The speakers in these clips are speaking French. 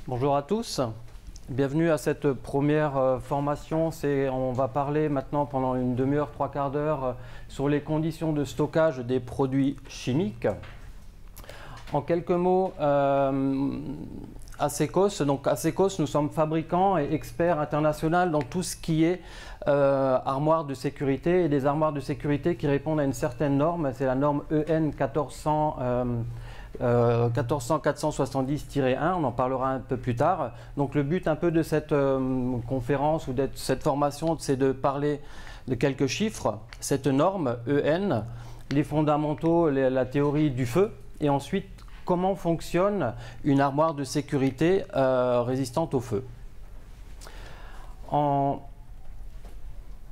Bonjour à tous, bienvenue à cette première formation. On va parler maintenant pendant une demi-heure, trois quarts d'heure sur les conditions de stockage des produits chimiques. En quelques mots, Asecos. Donc Asecos, nous sommes fabricants et experts internationaux dans tout ce qui est armoires de sécurité et des armoires de sécurité qui répondent à une certaine norme. C'est la norme EN 14470-1, on en parlera un peu plus tard. Donc le but un peu de cette conférence ou de cette formation, c'est de parler de quelques chiffres, cette norme EN, les fondamentaux, la théorie du feu, et ensuite comment fonctionne une armoire de sécurité résistante au feu.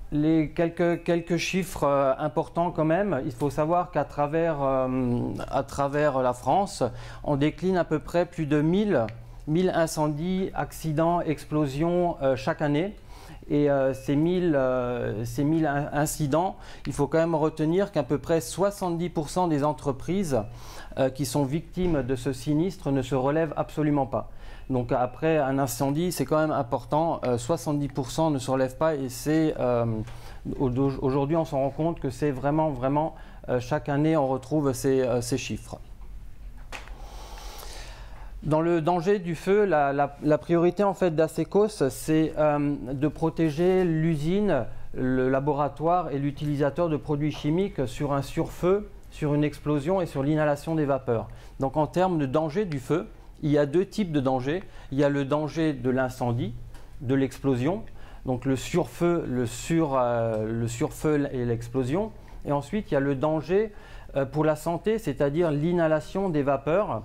Quelques chiffres importants quand même. Il faut savoir qu'à travers la France, on décline à peu près plus de 1000 incendies, accidents, explosions chaque année. Et ces 1000 incidents, il faut quand même retenir qu'à peu près 70% des entreprises qui sont victimes de ce sinistre ne se relèvent absolument pas. Donc après un incendie, c'est quand même important, 70% ne se relèvent pas et c'est aujourd'hui on s'en rend compte que c'est vraiment chaque année on retrouve ces chiffres. Dans le danger du feu, la priorité en fait d'Asecos, c'est de protéger l'usine, le laboratoire et l'utilisateur de produits chimiques sur un surfeu, sur une explosion et sur l'inhalation des vapeurs. Donc en termes de danger du feu, il y a deux types de dangers. Il y a le danger de l'incendie, de l'explosion, donc le surfeu, le surfeu et l'explosion. Et ensuite, il y a le danger pour la santé, c'est-à-dire l'inhalation des vapeurs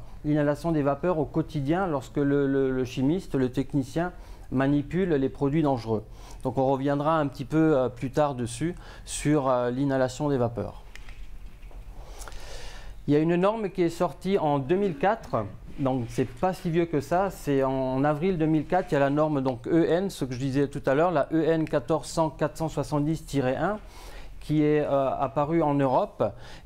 au quotidien lorsque le chimiste, le technicien manipule les produits dangereux. Donc on reviendra un petit peu plus tard dessus sur l'inhalation des vapeurs. Il y a une norme qui est sortie en 2004. Donc c'est pas si vieux que ça, c'est en avril 2004, il y a la norme donc EN, ce que je disais tout à l'heure, la EN 14470-1 qui est apparue en Europe,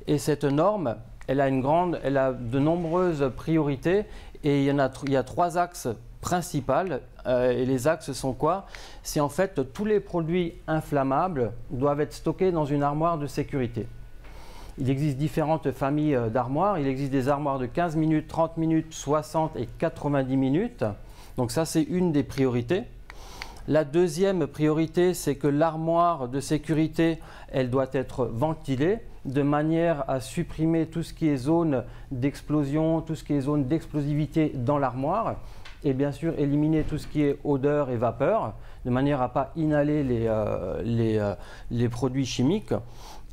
et cette norme, elle a de nombreuses priorités et il y a trois axes principaux, et les axes sont quoi? C'est en fait tous les produits inflammables doivent être stockés dans une armoire de sécurité. Il existe différentes familles d'armoires. Il existe des armoires de 15 minutes, 30 minutes, 60 et 90 minutes. Donc ça, c'est une des priorités. La deuxième priorité, c'est que l'armoire de sécurité, elle doit être ventilée de manière à supprimer tout ce qui est zone d'explosion, tout ce qui est zone d'explosivité dans l'armoire. Et bien sûr, éliminer tout ce qui est odeur et vapeur, de manière à ne pas inhaler les produits chimiques.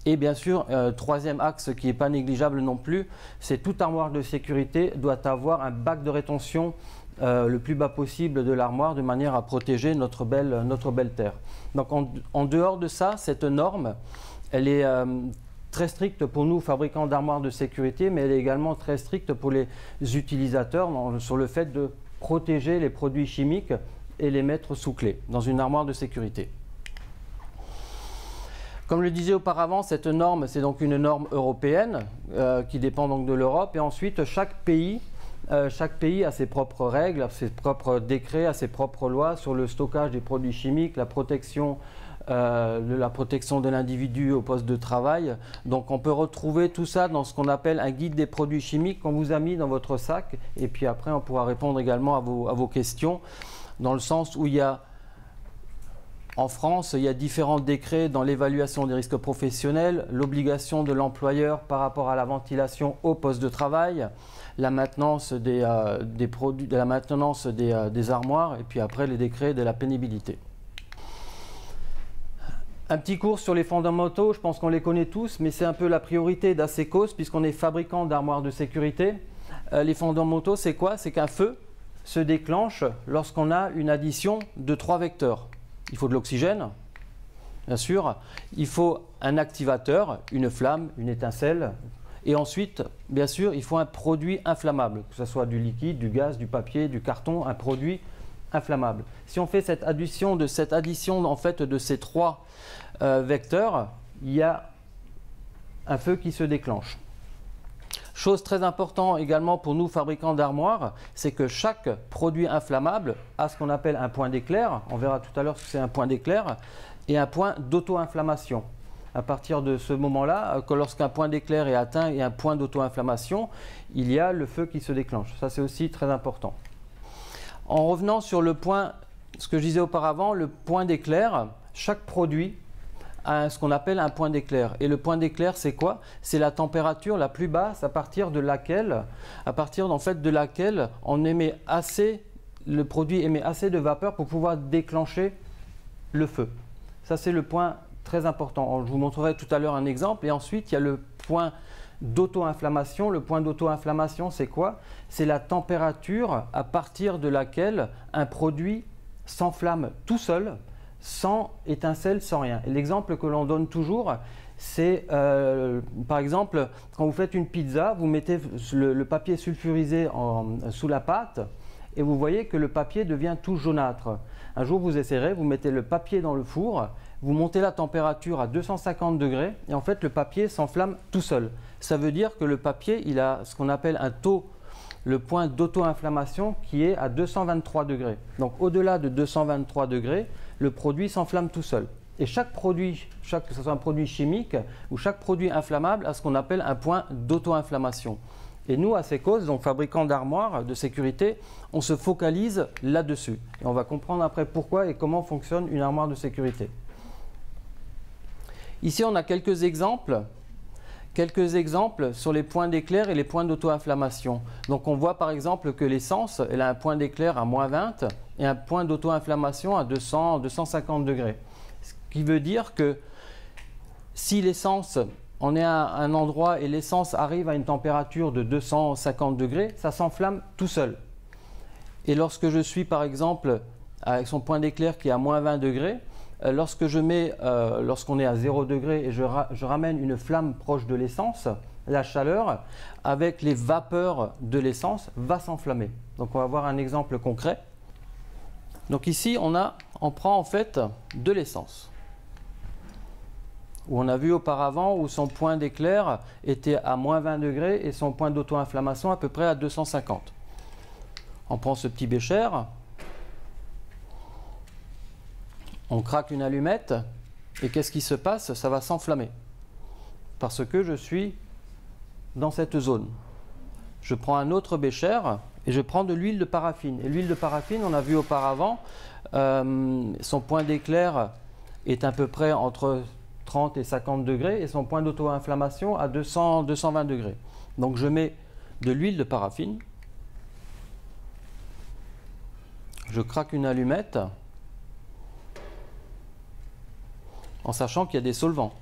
Et bien sûr, troisième axe qui n'est pas négligeable non plus, c'est toute armoire de sécurité doit avoir un bac de rétention le plus bas possible de l'armoire de manière à protéger notre belle terre. Donc en dehors de ça, cette norme, elle est très stricte pour nous, fabricants d'armoires de sécurité, mais elle est également très stricte pour les utilisateurs sur le fait de protéger les produits chimiques et les mettre sous clé dans une armoire de sécurité. Comme je le disais auparavant, cette norme, c'est donc une norme européenne qui dépend donc de l'Europe. Et ensuite, chaque pays a ses propres règles, ses propres décrets, a ses propres lois sur le stockage des produits chimiques, la protection de l'individu au poste de travail. Donc on peut retrouver tout ça dans ce qu'on appelle un guide des produits chimiques qu'on vous a mis dans votre sac. Et puis après, on pourra répondre également à vos questions, dans le sens où il y a... En France, il y a différents décrets dans l'évaluation des risques professionnels, l'obligation de l'employeur par rapport à la ventilation au poste de travail, la maintenance des armoires et puis après les décrets de la pénibilité. Un petit cours sur les fondamentaux, je pense qu'on les connaît tous, mais c'est un peu la priorité d'Asecos puisqu'on est fabricant d'armoires de sécurité. Les fondamentaux, c'est quoi? C'est qu'un feu se déclenche lorsqu'on a une addition de 3 vecteurs. Il faut de l'oxygène, bien sûr. Il faut un activateur, une flamme, une étincelle. Et ensuite, bien sûr, il faut un produit inflammable, que ce soit du liquide, du gaz, du papier, du carton, un produit inflammable. Si on fait cette addition en fait, de ces 3 vecteurs, il y a un feu qui se déclenche. Chose très importante également pour nous fabricants d'armoires, c'est que chaque produit inflammable a ce qu'on appelle un point d'éclair, on verra tout à l'heure ce que c'est un point d'éclair, et un point d'auto-inflammation. À partir de ce moment-là, lorsqu'un point d'éclair est atteint et un point d'auto-inflammation, il y a le feu qui se déclenche. Ça, c'est aussi très important. En revenant sur le point, ce que je disais auparavant, le point d'éclair, chaque produit a ce qu'on appelle un point d'éclair. Et le point d'éclair, c'est quoi? C'est la température la plus basse à partir de laquelle on émet assez, le produit émet assez de vapeur pour pouvoir déclencher le feu. Ça, c'est le point très important. Je vous montrerai tout à l'heure un exemple. Et ensuite, il y a le point d'auto-inflammation. Le point d'auto-inflammation, c'est quoi? C'est la température à partir de laquelle un produit s'enflamme tout seul, sans étincelle, sans rien. Et l'exemple que l'on donne toujours, c'est par exemple, quand vous faites une pizza, vous mettez le papier sulfurisé sous la pâte et vous voyez que le papier devient tout jaunâtre. Un jour, vous essayerez, vous mettez le papier dans le four, vous montez la température à 250 degrés et en fait, le papier s'enflamme tout seul. Ça veut dire que le papier, il a ce qu'on appelle un taux, le point d'auto-inflammation qui est à 223 degrés. Donc, au-delà de 223 degrés, le produit s'enflamme tout seul. Et chaque produit, que ce soit un produit chimique ou chaque produit inflammable, a ce qu'on appelle un point d'auto-inflammation. Et nous, à Secos, donc fabricants d'armoires de sécurité, on se focalise là-dessus. Et on va comprendre après pourquoi et comment fonctionne une armoire de sécurité. Ici, on a quelques exemples sur les points d'éclair et les points d'auto-inflammation. Donc on voit par exemple que l'essence, elle a un point d'éclair à moins 20 et un point d'auto-inflammation à 250 degrés. Ce qui veut dire que si l'essence, on est à un endroit et l'essence arrive à une température de 250 degrés, ça s'enflamme tout seul. Et lorsque je suis par exemple avec son point d'éclair qui est à moins 20 degrés, lorsqu'on est à 0 degré et je ramène une flamme proche de l'essence, la chaleur, avec les vapeurs de l'essence, va s'enflammer. Donc on va voir un exemple concret. Donc ici, on prend en fait de l'essence. Où on a vu auparavant où son point d'éclair était à moins 20 degrés et son point d'auto-inflammation à peu près à 250. On prend ce petit bécher. On craque une allumette et qu'est-ce qui se passe? Ça va s'enflammer parce que je suis dans cette zone. Je prends un autre bécher et je prends de l'huile de paraffine. Et l'huile de paraffine, on a vu auparavant, son point d'éclair est à peu près entre 30 et 50 degrés et son point d'auto-inflammation à 220 degrés. Donc je mets de l'huile de paraffine, je craque une allumette, en sachant qu'il y a des solvants.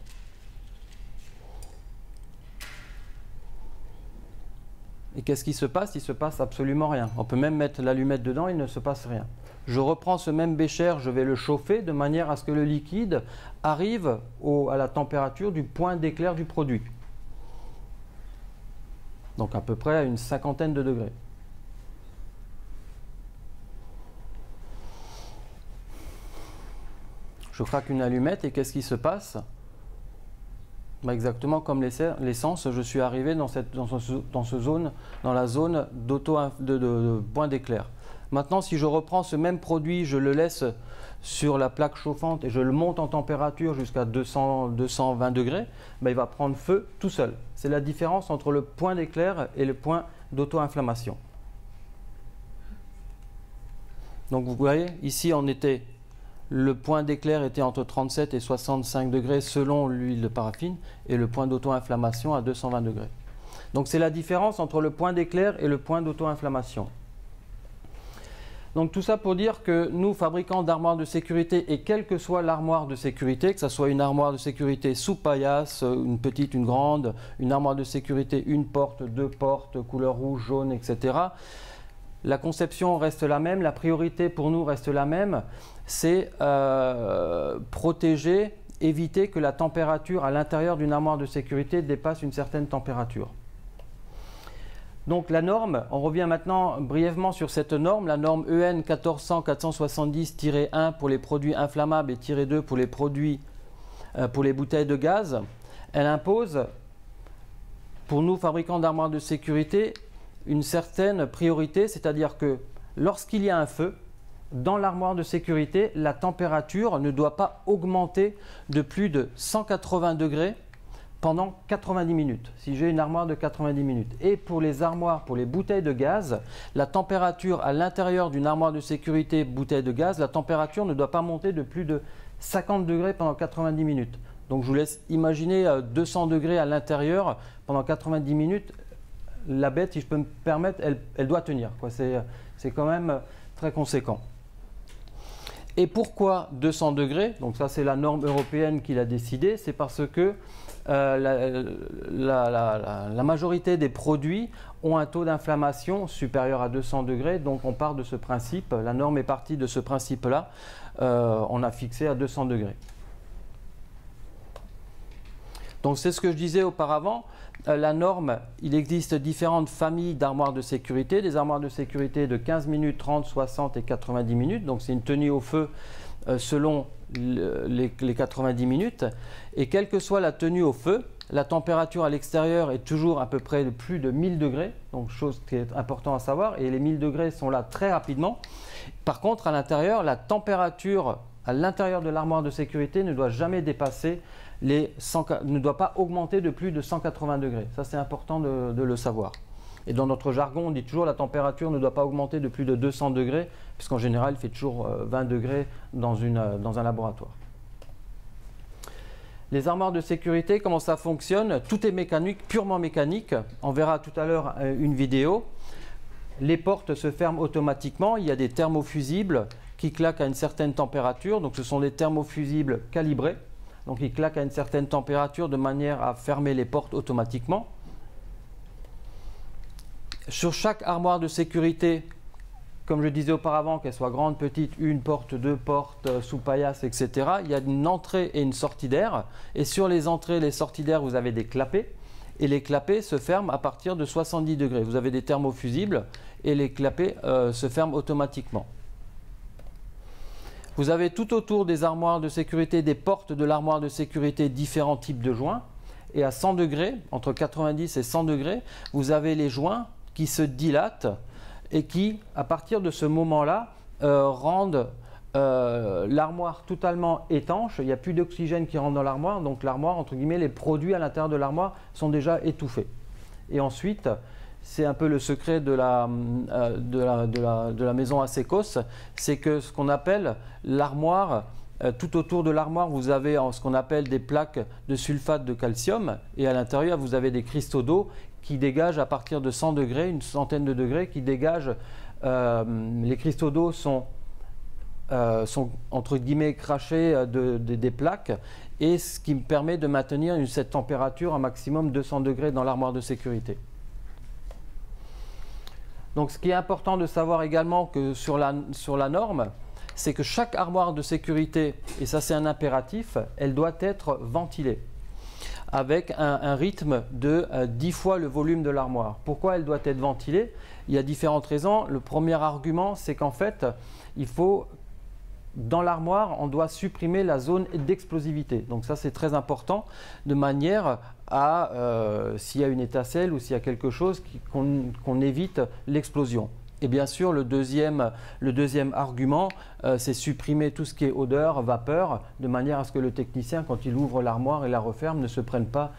Et qu'est-ce qui se passe? Il ne se passe absolument rien. On peut même mettre l'allumette dedans, il ne se passe rien. Je reprends ce même bécher, je vais le chauffer de manière à ce que le liquide arrive à la température du point d'éclair du produit. Donc à peu près à une cinquantaine de degrés. Je craque une allumette et qu'est-ce qui se passe? Exactement comme l'essence, je suis arrivé dans la zone de point d'éclair. Maintenant, si je reprends ce même produit, je le laisse sur la plaque chauffante et je le monte en température jusqu'à 220 degrés, il va prendre feu tout seul. C'est la différence entre le point d'éclair et le point d'auto-inflammation. Donc vous voyez, ici le point d'éclair était entre 37 et 65 degrés selon l'huile de paraffine et le point d'auto-inflammation à 220 degrés. Donc c'est la différence entre le point d'éclair et le point d'auto-inflammation. Donc tout ça pour dire que nous, fabricants d'armoires de sécurité, et quelle que soit l'armoire de sécurité, que ce soit une armoire de sécurité sous paillasse, une petite, une grande, une armoire de sécurité, une porte, deux portes, couleur rouge, jaune, etc., la conception reste la même, la priorité pour nous reste la même, c'est protéger, éviter que la température à l'intérieur d'une armoire de sécurité dépasse une certaine température. Donc la norme, on revient maintenant brièvement sur cette norme, la norme EN 14100-470-1 pour les produits inflammables et -2 pour les bouteilles de gaz. Elle impose pour nous, fabricants d'armoires de sécurité, une certaine priorité, c'est-à-dire que lorsqu'il y a un feu, dans l'armoire de sécurité, la température ne doit pas augmenter de plus de 180 degrés pendant 90 minutes, si j'ai une armoire de 90 minutes. Et pour les armoires, pour les bouteilles de gaz, la température à l'intérieur d'une armoire de sécurité bouteille de gaz, la température ne doit pas monter de plus de 50 degrés pendant 90 minutes. Donc je vous laisse imaginer 200 degrés à l'intérieur pendant 90 minutes. La bête, si je peux me permettre, elle doit tenir. C'est quand même très conséquent. Et pourquoi 200 degrés? Donc ça, c'est la norme européenne qui l'a décidé. C'est parce que la majorité des produits ont un taux d'inflammation supérieur à 200 degrés. Donc on part de ce principe. La norme est partie de ce principe-là. On a fixé à 200 degrés. Donc c'est ce que je disais auparavant. La norme, il existe différentes familles d'armoires de sécurité, des armoires de sécurité de 15 minutes, 30, 60 et 90 minutes. Donc c'est une tenue au feu selon les 90 minutes. Et quelle que soit la tenue au feu, la température à l'extérieur est toujours à peu près de plus de 1000 degrés. Donc chose qui est importante à savoir. Et les 1000 degrés sont là très rapidement. Par contre, à l'intérieur, la température à l'intérieur de l'armoire de sécurité ne doit jamais dépasser ne doit pas augmenter de plus de 180 degrés. Ça, c'est important de le savoir. Et dans notre jargon, on dit toujours la température ne doit pas augmenter de plus de 200 degrés, puisqu'en général, il fait toujours 20 degrés dans un laboratoire. Les armoires de sécurité, comment ça fonctionne? Tout est mécanique, purement mécanique. On verra tout à l'heure une vidéo. Les portes se ferment automatiquement. Il y a des thermofusibles qui claquent à une certaine température. Donc, ce sont des thermofusibles calibrés. Donc il claque à une certaine température de manière à fermer les portes automatiquement. Sur chaque armoire de sécurité, comme je disais auparavant, qu'elle soit grande, petite, une porte, deux portes, sous paillasse, etc., il y a une entrée et une sortie d'air. Et sur les entrées et les sorties d'air, vous avez des clapets. Et les clapets se ferment à partir de 70 degrés. Vous avez des thermofusibles et les clapets se ferment automatiquement. Vous avez tout autour des armoires de sécurité, des portes de l'armoire de sécurité, différents types de joints. Et à 100 degrés, entre 90 et 100 degrés, vous avez les joints qui se dilatent et qui, à partir de ce moment-là, rendent l'armoire totalement étanche. Il n'y a plus d'oxygène qui rentre dans l'armoire. Donc l'armoire, entre guillemets, les produits à l'intérieur de l'armoire sont déjà étouffés. Et ensuite, c'est un peu le secret de la maison Asecos, c'est que ce qu'on appelle l'armoire, tout autour de l'armoire, vous avez ce qu'on appelle des plaques de sulfate de calcium et à l'intérieur, vous avez des cristaux d'eau qui dégagent à partir de 100 degrés, une centaine de degrés, qui dégagent. Les cristaux d'eau sont entre guillemets crachés des plaques et ce qui me permet de maintenir cette température à maximum 200 degrés dans l'armoire de sécurité. Donc ce qui est important de savoir également que sur la norme, c'est que chaque armoire de sécurité, et ça c'est un impératif, elle doit être ventilée avec un rythme de 10 fois le volume de l'armoire. Pourquoi elle doit être ventilée? Il y a différentes raisons. Le premier argument, c'est qu'en fait, dans l'armoire, on doit supprimer la zone d'explosivité. Donc ça c'est très important, de manière à, s'il y a une étincelle ou s'il y a quelque chose, qu'on évite l'explosion. Et bien sûr, le deuxième argument, c'est supprimer tout ce qui est odeur, vapeur, de manière à ce que le technicien, quand il ouvre l'armoire et la referme, ne se prenne pas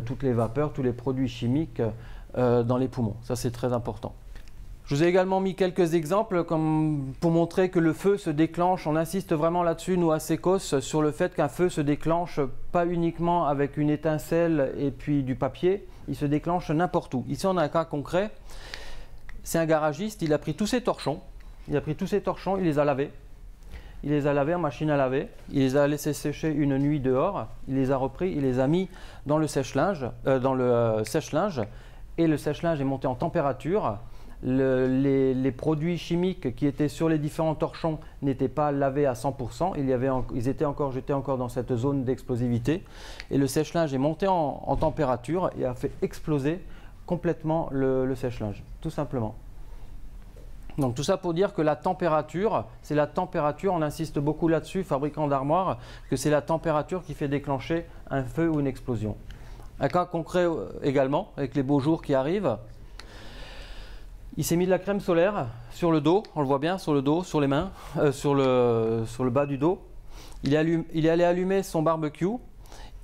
toutes les vapeurs, tous les produits chimiques dans les poumons. Ça c'est très important. Je vous ai également mis quelques exemples pour montrer que le feu se déclenche. On insiste vraiment là-dessus, nous à Asecos, sur le fait qu'un feu se déclenche pas uniquement avec une étincelle et puis du papier, il se déclenche n'importe où. Ici, on a un cas concret. C'est un garagiste, il a pris tous ses torchons, il les a lavés. Il les a lavés en machine à laver, il les a laissés sécher une nuit dehors, il les a repris, il les a mis dans le sèche-linge, et le sèche-linge est monté en température. Les produits chimiques qui étaient sur les différents torchons n'étaient pas lavés à 100%, j'étais encore dans cette zone d'explosivité et le sèche-linge est monté en température et a fait exploser complètement le sèche-linge, tout simplement. Donc tout ça pour dire que la température, c'est la température, on insiste beaucoup là-dessus, fabricants d'armoires, que c'est la température qui fait déclencher un feu ou une explosion. Un cas concret également, avec les beaux jours qui arrivent. Il s'est mis de la crème solaire sur le dos, on le voit bien, sur le dos, sur les mains, sur le bas du dos. Il est allé allumer son barbecue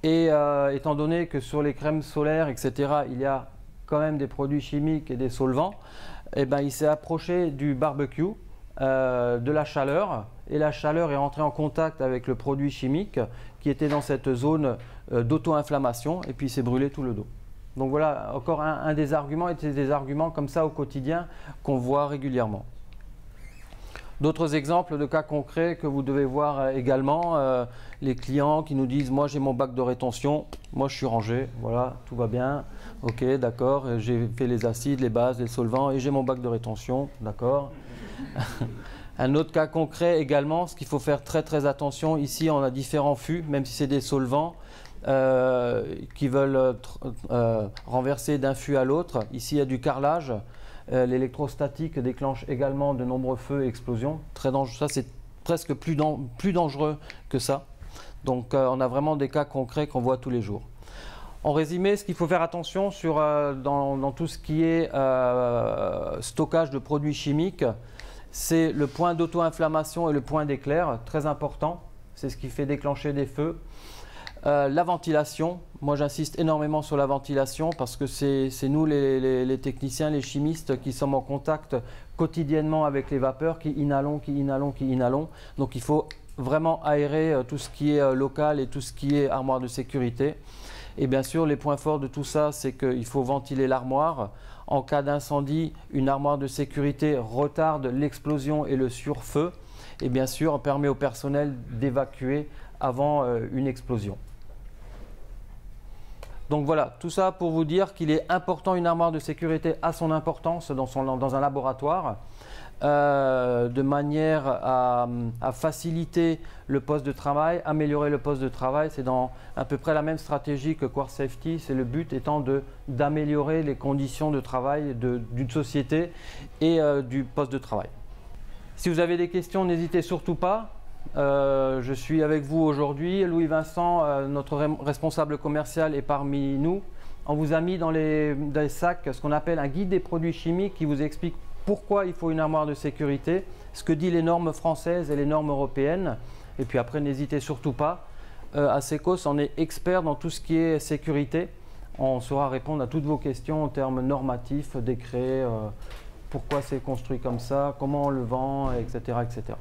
et étant donné que sur les crèmes solaires, etc., il y a quand même des produits chimiques et des solvants, eh ben, il s'est approché du barbecue, de la chaleur, et la chaleur est entrée en contact avec le produit chimique qui était dans cette zone d'auto-inflammation et puis il s'est brûlé tout le dos. Donc voilà encore un des arguments, et c'est des arguments comme ça au quotidien qu'on voit régulièrement. D'autres exemples de cas concrets que vous devez voir également, les clients qui nous disent « moi j'ai mon bac de rétention, moi je suis rangé, voilà, tout va bien, ok, d'accord, j'ai fait les acides, les bases, les solvants et j'ai mon bac de rétention, d'accord ». Un autre cas concret également, ce qu'il faut faire très attention, ici on a différents fûts, même si c'est des solvants qui veulent renverser d'un fût à l'autre. Ici il y a du carrelage. L'électrostatique déclenche également de nombreux feux et explosions. Très dangereux. Ça, c'est presque plus dangereux que ça. Donc, on a vraiment des cas concrets qu'on voit tous les jours. En résumé, ce qu'il faut faire attention dans tout ce qui est stockage de produits chimiques, c'est le point d'auto-inflammation et le point d'éclair, très important. C'est ce qui fait déclencher des feux. La ventilation, moi j'insiste énormément sur la ventilation parce que c'est nous les techniciens, les chimistes qui sommes en contact quotidiennement avec les vapeurs, qui inhalons. Donc il faut vraiment aérer tout ce qui est local et tout ce qui est armoire de sécurité. Et bien sûr les points forts de tout ça, c'est qu'il faut ventiler l'armoire. En cas d'incendie, une armoire de sécurité retarde l'explosion et le surfeu. Et bien sûr, on permet au personnel d'évacuer avant une explosion. Donc voilà, tout ça pour vous dire qu'il est important, une armoire de sécurité a son importance dans un laboratoire, de manière à faciliter le poste de travail, améliorer le poste de travail. C'est dans à peu près la même stratégie que Core Safety, c'est le but étant d'améliorer les conditions de travail d'une société et du poste de travail. Si vous avez des questions, n'hésitez surtout pas. Je suis avec vous aujourd'hui. Louis Vincent, notre responsable commercial, est parmi nous. On vous a mis dans les sacs ce qu'on appelle un guide des produits chimiques qui vous explique pourquoi il faut une armoire de sécurité, ce que disent les normes françaises et les normes européennes. Et puis après, n'hésitez surtout pas. Asecos, on est expert dans tout ce qui est sécurité. On saura répondre à toutes vos questions en termes normatifs, décrets, pourquoi c'est construit comme ça, comment on le vend, etc., etc.